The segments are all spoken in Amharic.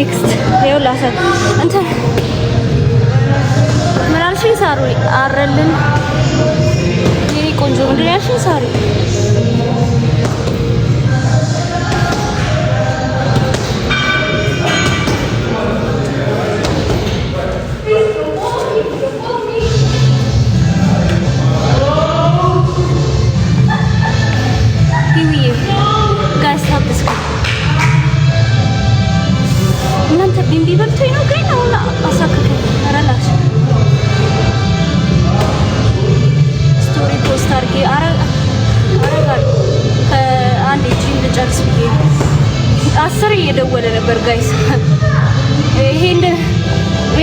ቴክስት ይኸው ላሳይ። እንትን ምን አልሽኝ ሳሩ? አረልን የኔ ቆንጆ ምንድን ያልሽኝ ሳሩ? እናንተ ቢምቢ በልቶኝ ነው ግን አሁን አሳክከኝ። አረላሽ ስቶሪ ፖስት አድርጌ አረጋለሁ። ከአንድ ጂም ልጨርስ ብዬ 10 እየደወለ ነበር ጋይስ። ይሄ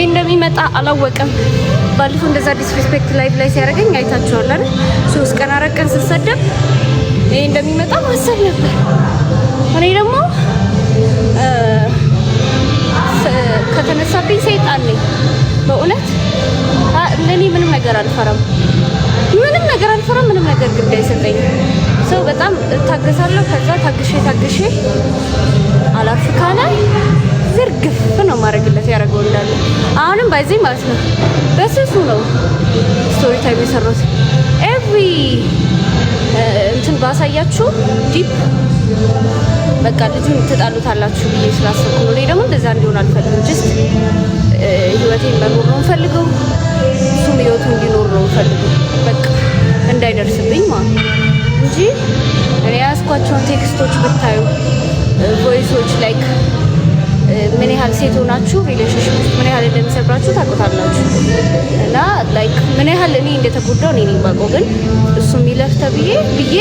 እንደሚመጣ አላወቀም። ባለፈው እንደዛ ዲስሪስፔክት ላይቭ ላይ ሲያደርገኝ አይታችኋል አይደል? 3 ቀን 4 ቀን ስሰደብ ይሄ እንደሚመጣ ማሰብ ነበር። እኔ ደግሞ ከተነሳብኝ ሰይጣን ነኝ በእውነት። ለኔ ምንም ነገር አልፈራም፣ ምንም ነገር ግድ አይሰጠኝም። ሰው በጣም እታገሳለሁ። ከዛ ታግሼ አላርፍ ካለ ዝርግፍ ነው ማድረግለት ያደረገው እንዳለ። አሁንም ባይዘኝ ማለት ነው በስሱ ነው ስቶሪ ታይም የሰራሁት። ኤቭሪ እንትን ባሳያችሁ ዲፕ በቃ ልጁን ትጣሉታላችሁ ብዬ ስላሰብኩ ነው። እኔ ደግሞ እንደዛ እንዲሆን አልፈልግም። ጀስት ህይወቴን መኖር ነው የምፈልገው፣ እሱም ህይወቱ እንዲኖር ነው የምፈልገው። በቃ እንዳይደርስብኝ ማለት ነው እንጂ እኔ ያዝኳቸውን ቴክስቶች ብታዩ ቮይሶች ላይክ ምን ያህል ሴት ሆናችሁ ሪሌሽንሺፕ ውስጥ ምን ያህል እንደሚሰብራችሁ ታውቁታላችሁ። እና ላይክ ምን ያህል እኔ እንደተጎዳው እኔ ነኝ የማውቀው። ግን እሱ የሚለፍ ተብዬ ብዬ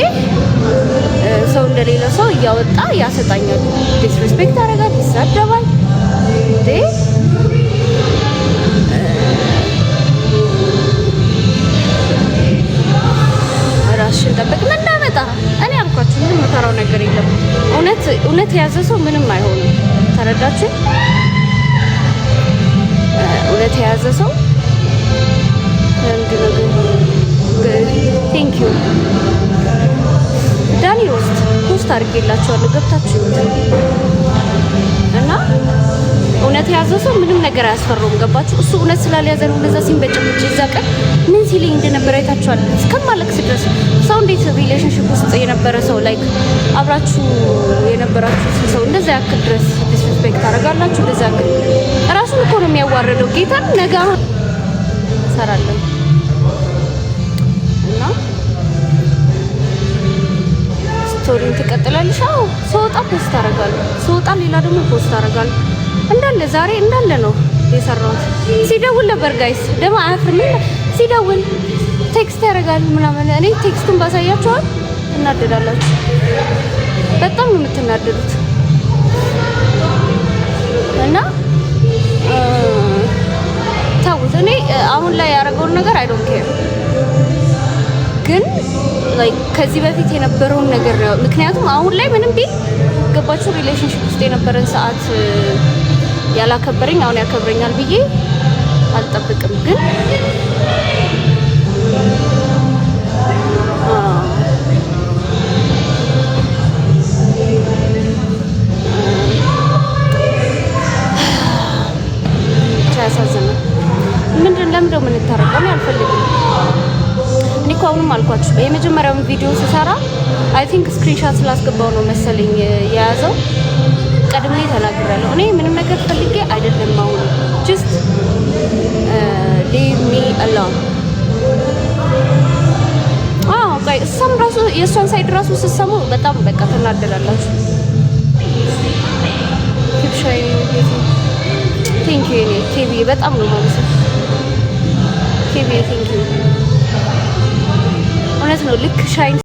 ሰው እንደሌለ ሰው እያወጣ ያሰጣኛል። ዲስሪስፔክት ያደርጋል፣ ይሳደባል። ራስሽን ጠብቅ። ምን እንዳመጣ እኔ አልኳችሁ፣ ምንም የምፈራው ነገር የለም። እውነት የያዘ ሰው ምንም አይሆንም። ተረዳችሁ? እውነት የያዘ ሰው ቴንክ ዩ ዳኒ ሮስት ፖስት አድርጌላችኋለሁ ገብታችሁ እና እውነት የያዘ ሰው ምንም ነገር አያስፈራውም። ገባችሁ? እሱ እውነት ስላልያዘ ነው እንደዛ ሲንበጨበጭ። እዛ ቀን ምን ሲለኝ እንደነበረ አይታችኋል። እስከማለቅስ ድረስ ሰው እንዴት ሪሌሽንሺፕ ውስጥ የነበረ ሰው ላይ አብራችሁ የነበራችሁ ሰው እንደዛ ያክል ድረስ ዲስሪስፔክት አደርጋላችሁ? እንደዛ ያክል እራሱን እኮ ነው የሚያዋርደው። ጌታን ነገ እሰራለሁ እና ስቶሪን ትቀጥላለሽ? አዎ ስወጣ ፖስት አደርጋለሁ። ስወጣ ሌላ ደግሞ ፖስት አደርጋለሁ። እንዳለ ዛሬ እንዳለ ነው የሰራሁት። ሲደውል ነበር ጋይስ ደግሞ አያፍርም። ሲደውል ቴክስት ያደርጋል ምናምን። እኔ ቴክስቱን ባሳያችኋል እናደዳላችሁ። በጣም ነው የምትናደዱት። እና ታውት እኔ አሁን ላይ ያደረገውን ነገር አይ ዶንት ኬር፣ ግን ላይክ ከዚህ በፊት የነበረውን ነገር ነው። ምክንያቱም አሁን ላይ ምንም ቢል ገባችሁ ሪሌሽንሺፕ ውስጥ የነበረን ሰዓት ያላከበረኝ አሁን ያከብረኛል ብዬ አልጠብቅም። ግን ያሳዝናል። ለምንድን ነው የምንታረቀው? እኔ አልፈልግም። እኔ እኮ አሁንም አልኳችሁ የመጀመሪያውን ቪዲዮ ስሰራ አይ ቲንክ ስክሪንሻት ስላስገባው ነው መሰለኝ የያዘው። ቀድሜ ተናግራለሁ። እኔ ምንም ነገር ፈልጌ አይደለም። አሁን ጀስት ሊቭ ሚ አሎን። ቆይ እሷም ራሱ የእሷን ሳይድ ራሱ ስትሰሙ በጣም በቃ ትናደዳላችሁ። ኪፕሻይ ቴንክ ዩ እኔ ኬቢ በጣም ነው ማለት ነው። ኬቢ ቴንክ ዩ እውነት ነው። ልክ ሻይን